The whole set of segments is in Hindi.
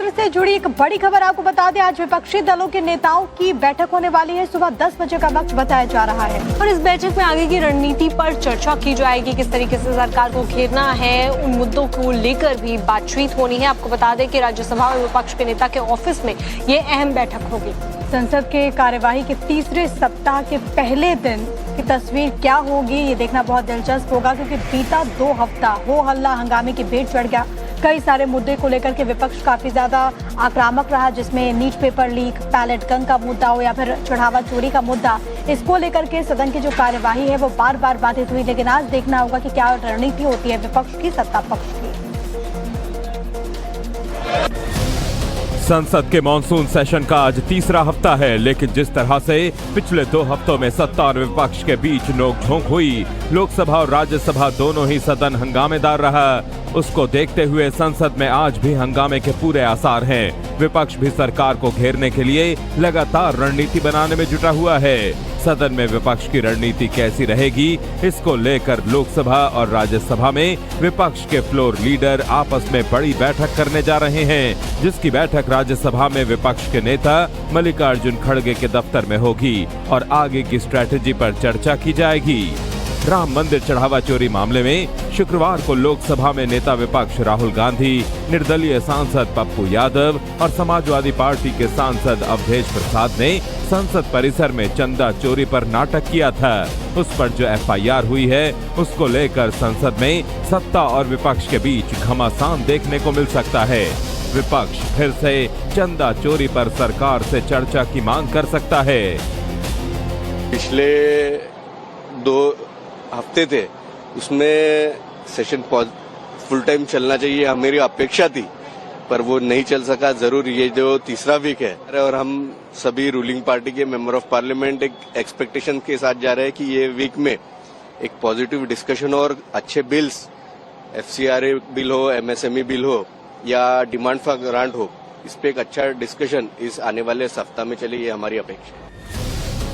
सत्र से जुड़ी एक बड़ी खबर आपको बता दें, आज विपक्षी दलों के नेताओं की बैठक होने वाली है। सुबह 10 बजे का वक्त बताया जा रहा है और इस बैठक में आगे की रणनीति पर चर्चा की जाएगी। किस तरीके से सरकार को घेरना है, उन मुद्दों को लेकर भी बातचीत होनी है। आपको बता दें कि राज्यसभा और विपक्ष के नेता के ऑफिस में ये अहम बैठक होगी। संसद के कार्यवाही के तीसरे सप्ताह के पहले दिन की तस्वीर क्या होगी, ये देखना बहुत दिलचस्प होगा, क्योंकि बीता 2 हफ्ता हो हल्ला हंगामे की भेंट चढ़ गया। कई सारे मुद्दे को लेकर के विपक्ष काफी ज्यादा आक्रामक रहा, जिसमें NEET paper leak, ballot gun का मुद्दा हो या फिर चढ़ावा चोरी का मुद्दा, इसको लेकर के सदन की जो कार्यवाही है वो बार बार बाधित हुई। लेकिन आज देखना होगा कि क्या रणनीति होती है विपक्ष की, सत्ता पक्ष की। संसद के मॉनसून सेशन का आज तीसरा हफ्ता है, लेकिन जिस तरह से पिछले 2 हफ्तों में सत्ता और विपक्ष के बीच नोकझोंक हुई, लोकसभा और राज्यसभा दोनों ही सदन हंगामेदार रहा, उसको देखते हुए संसद में आज भी हंगामे के पूरे आसार हैं। विपक्ष भी सरकार को घेरने के लिए लगातार रणनीति बनाने में जुटा हुआ है। सदन में विपक्ष की रणनीति कैसी रहेगी, इसको लेकर लोकसभा और राज्यसभा में विपक्ष के फ्लोर लीडर आपस में बड़ी बैठक करने जा रहे हैं, जिसकी बैठक राज्यसभा में विपक्ष के नेता मल्लिकार्जुन खड़गे के दफ्तर में होगी और आगे की स्ट्रैटेजी पर चर्चा की जाएगी। राम मंदिर चढ़ावा चोरी मामले में शुक्रवार को लोकसभा में नेता विपक्ष राहुल गांधी, निर्दलीय सांसद पप्पू यादव और समाजवादी पार्टी के सांसद अवधेश प्रसाद ने संसद परिसर में चंदा चोरी पर नाटक किया था। उस पर जो एफआईआर हुई है, उसको लेकर संसद में सत्ता और विपक्ष के बीच घमासान देखने को मिल सकता है। विपक्ष फिर से चंदा चोरी पर सरकार से चर्चा की मांग कर सकता है। पिछले 2 हफ्ते थे, उसमें सेशन फुल टाइम चलना चाहिए, मेरी अपेक्षा थी, पर वो नहीं चल सका। जरूर ये जो तीसरा वीक है और हम सभी रूलिंग पार्टी के मेंबर ऑफ पार्लियामेंट एक एक्सपेक्टेशन के साथ जा रहे हैं कि ये वीक में एक पॉजिटिव डिस्कशन और अच्छे बिल्स, एफसीआरए बिल हो, एमएसएमई बिल हो या डिमांड फॉर ग्रांट हो, इस पे एक अच्छा डिस्कशन इस आने वाले सप्ताह में चले, ये हमारी अपेक्षा है।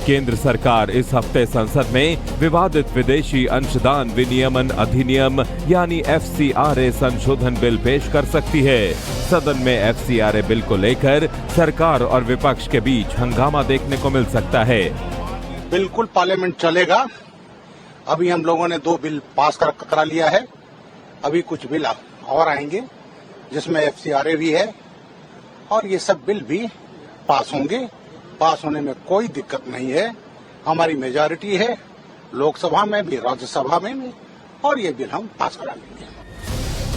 केंद्र सरकार इस हफ्ते संसद में विवादित विदेशी अंशदान विनियमन अधिनियम यानी एफसीआरए संशोधन बिल पेश कर सकती है। सदन में एफसीआरए बिल को लेकर सरकार और विपक्ष के बीच हंगामा देखने को मिल सकता है। बिल्कुल पार्लियामेंट चलेगा। अभी हम लोगों ने 2 बिल पास करा लिया है, अभी कुछ बिल और आएंगे जिसमें एफसीआरए भी है और ये सब बिल भी पास होंगे। पास होने में कोई दिक्कत नहीं है, हमारी मेजॉरिटी है लोकसभा में भी, राज्यसभा में भी, और ये बिल हम पास करा लेंगे।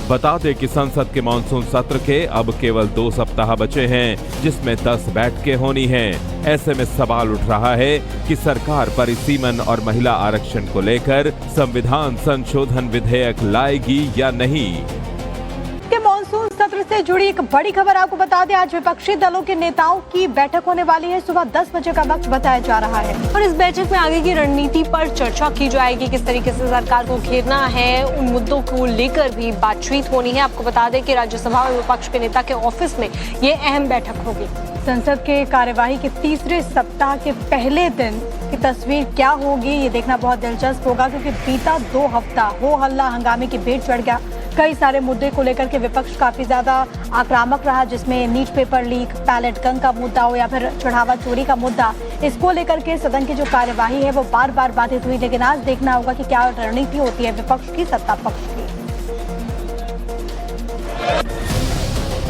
बता दें कि संसद के मानसून सत्र के अब केवल 2 सप्ताह बचे हैं, जिसमें 10 बैठकें होनी हैं। ऐसे में सवाल उठ रहा है कि सरकार परिसीमन और महिला आरक्षण को लेकर संविधान संशोधन विधेयक लाएगी या नहीं। मानसून सत्र से जुड़ी एक बड़ी खबर आपको बता दें, आज विपक्षी दलों के नेताओं की बैठक होने वाली है। सुबह 10 बजे का वक्त बताया जा रहा है और इस बैठक में आगे की रणनीति पर चर्चा की जाएगी। किस तरीके से सरकार को घेरना है, उन मुद्दों को लेकर भी बातचीत होनी है। आपको बता दें कि राज्यसभा और विपक्ष के नेता के ऑफिस में ये अहम बैठक होगी। संसद के कार्यवाही के तीसरे सप्ताह के पहले दिन की तस्वीर क्या होगी, ये देखना बहुत दिलचस्प होगा, क्योंकि बीता 2 हफ्ता हो हल्ला हंगामे की भेंट चढ़ गया। कई सारे मुद्दे को लेकर के विपक्ष काफी ज्यादा आक्रामक रहा, जिसमें NEET paper leak, ballot gun का मुद्दा हो या फिर चढ़ावा चोरी का मुद्दा, इसको लेकर के सदन की जो कार्यवाही है वो बार बार बाधित हुई। लेकिन आज देखना होगा कि क्या रणनीति होती है विपक्ष की, सत्ता पक्ष की।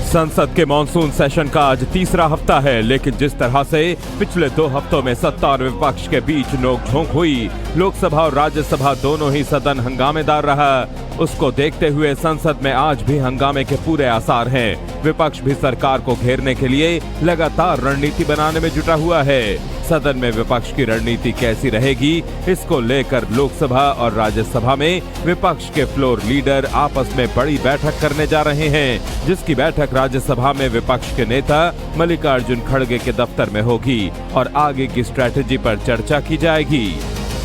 संसद के मॉनसून सेशन का आज तीसरा हफ्ता है, लेकिन जिस तरह से पिछले 2 हफ्तों में सत्ता और विपक्ष के बीच नोकझोंक हुई, लोकसभा और राज्यसभा दोनों ही सदन हंगामेदार रहा, उसको देखते हुए संसद में आज भी हंगामे के पूरे आसार हैं। विपक्ष भी सरकार को घेरने के लिए लगातार रणनीति बनाने में जुटा हुआ है। सदन में विपक्ष की रणनीति कैसी रहेगी, इसको लेकर लोकसभा और राज्यसभा में विपक्ष के फ्लोर लीडर आपस में बड़ी बैठक करने जा रहे हैं, जिसकी बैठक राज्यसभा में विपक्ष के नेता मल्लिकार्जुन खड़गे के दफ्तर में होगी और आगे की स्ट्रैटेजी पर चर्चा की जाएगी।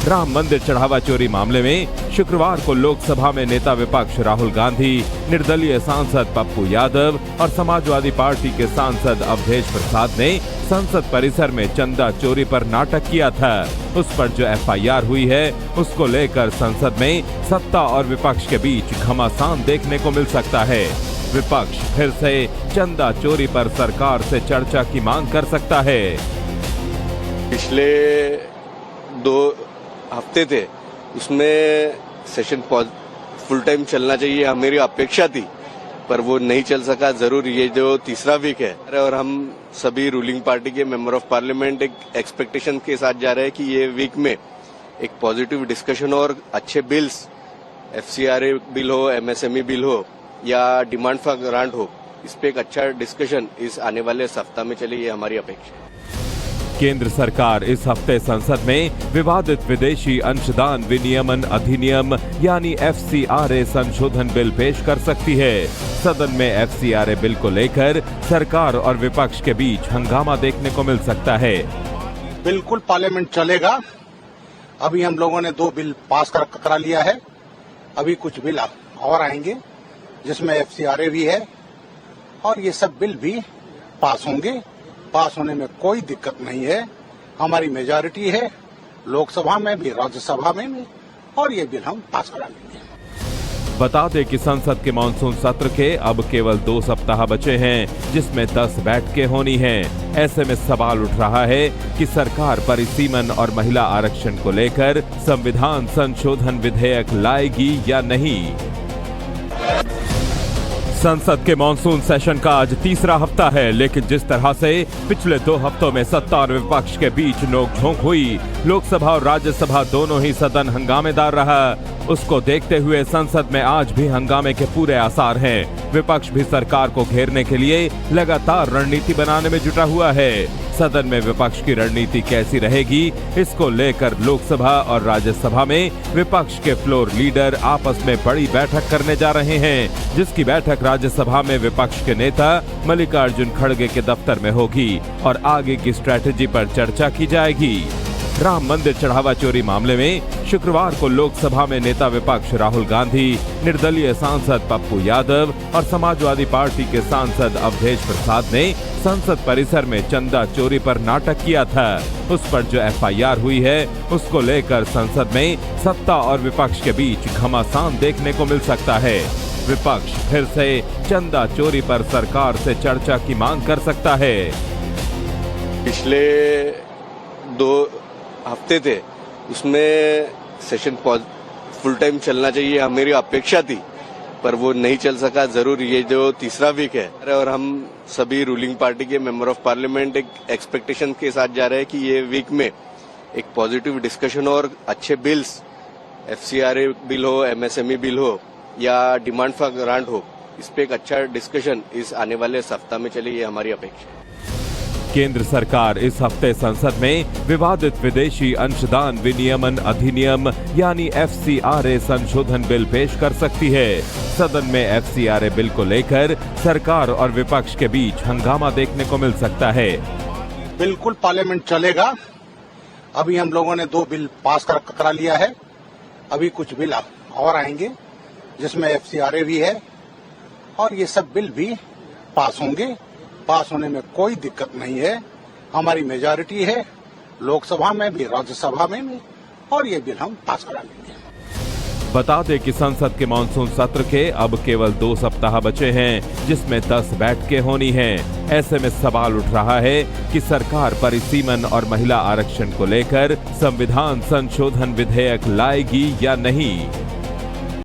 राम मंदिर चढ़ावा चोरी मामले में शुक्रवार को लोकसभा में नेता विपक्ष राहुल गांधी, निर्दलीय सांसद पप्पू यादव और समाजवादी पार्टी के सांसद अवधेश प्रसाद ने संसद परिसर में चंदा चोरी पर नाटक किया था। उस पर जो एफआईआर हुई है, उसको लेकर संसद में सत्ता और विपक्ष के बीच घमासान देखने को मिल सकता है। विपक्ष फिर से चंदा चोरी पर सरकार से चर्चा की मांग कर सकता है। पिछले 2 हफ्ते थे उसमें सेशन फुल टाइम चलना चाहिए मेरी अपेक्षा थी, पर वो नहीं चल सका। जरूर ये जो तीसरा वीक है और हम सभी रूलिंग पार्टी के मेंबर ऑफ पार्लियामेंट एक एक्सपेक्टेशन के साथ जा रहे हैं कि ये वीक में एक पॉजिटिव डिस्कशन और अच्छे बिल्स, FCRA बिल हो, MSME बिल हो या डिमांड फॉर ग्रांट हो, इस पे एक अच्छा डिस्कशन इस आने वाले सप्ताह में चले, ये हमारी अपेक्षा है। केंद्र सरकार इस हफ्ते संसद में विवादित विदेशी अंशदान विनियमन अधिनियम यानी FCRA संशोधन बिल पेश कर सकती है। सदन में FCRA बिल को लेकर सरकार और विपक्ष के बीच हंगामा देखने को मिल सकता है। बिल्कुल पार्लियामेंट चलेगा। अभी हम लोगों ने 2 बिल पास करा लिया है, अभी कुछ बिल और आएंगे जिसमें FCRA भी है और ये सब बिल भी पास होंगे। पास होने में कोई दिक्कत नहीं है, हमारी मेजॉरिटी है लोकसभा में भी, राज्यसभा में भी, और ये बिल हम पास करा लेंगे। बता दें कि संसद के मानसून सत्र के अब केवल 2 सप्ताह बचे हैं, जिसमें 10 बैठकें होनी हैं। ऐसे में सवाल उठ रहा है कि सरकार परिसीमन और महिला आरक्षण को लेकर संविधान संशोधन विधेयक लाएगी या नहीं। संसद के मॉनसून सेशन का आज तीसरा हफ्ता है, लेकिन जिस तरह से पिछले 2 हफ्तों में सत्ता और विपक्ष के बीच नोकझोंक हुई, लोकसभा और राज्यसभा दोनों ही सदन हंगामेदार रहा, उसको देखते हुए संसद में आज भी हंगामे के पूरे आसार हैं। विपक्ष भी सरकार को घेरने के लिए लगातार रणनीति बनाने में जुटा हुआ है। सदन में विपक्ष की रणनीति कैसी रहेगी, इसको लेकर लोकसभा और राज्यसभा में विपक्ष के फ्लोर लीडर आपस में बड़ी बैठक करने जा रहे हैं, जिसकी बैठक राज्यसभा में विपक्ष के नेता मल्लिकार्जुन खड़गे के दफ्तर में होगी और आगे की स्ट्रैटेजी पर चर्चा की जाएगी। राम मंदिर चढ़ावा चोरी मामले में शुक्रवार को लोकसभा में नेता विपक्ष राहुल गांधी, निर्दलीय सांसद पप्पू यादव और समाजवादी पार्टी के सांसद अवधेश प्रसाद ने संसद परिसर में चंदा चोरी पर नाटक किया था। उस पर जो FIR हुई है, उसको लेकर संसद में सत्ता और विपक्ष के बीच घमासान देखने को मिल सकता है। विपक्ष फिर से चंदा चोरी पर सरकार से चर्चा की मांग कर सकता है। पिछले 2 हफ्ते थे उसमें सेशन फुल टाइम चलना चाहिए मेरी अपेक्षा थी, पर वो नहीं चल सका। जरूर ये जो तीसरा वीक है और हम सभी रूलिंग पार्टी के मेंबर ऑफ पार्लियामेंट एक एक्सपेक्टेशन के साथ जा रहे हैं कि ये वीक में एक पॉजिटिव डिस्कशन और अच्छे बिल्स, FCRA बिल हो, MSME बिल हो या डिमांड फॉर ग्रांट हो, इस पे एक अच्छा डिस्कशन इस आने वाले सप्ताह में चले, ये हमारी अपेक्षा है। केंद्र सरकार इस हफ्ते संसद में विवादित विदेशी अंशदान विनियमन अधिनियम यानी FCRA संशोधन बिल पेश कर सकती है। सदन में FCRA बिल को लेकर सरकार और विपक्ष के बीच हंगामा देखने को मिल सकता है। बिल्कुल पार्लियामेंट चलेगा। अभी हम लोगों ने 2 बिल पास करा लिया है, अभी कुछ बिल और आएंगे जिसमें FCRA भी है और ये सब बिल भी पास होंगे। पास होने में कोई दिक्कत नहीं है, हमारी मेजॉरिटी है लोकसभा में भी, राज्यसभा में भी, और ये बिल हम पास करा लेंगे। बता दें कि संसद के मानसून सत्र के अब केवल 2 सप्ताह बचे हैं, जिसमें 10 बैठकें होनी हैं। ऐसे में सवाल उठ रहा है कि सरकार परिसीमन और महिला आरक्षण को लेकर संविधान संशोधन विधेयक लाएगी या नहीं।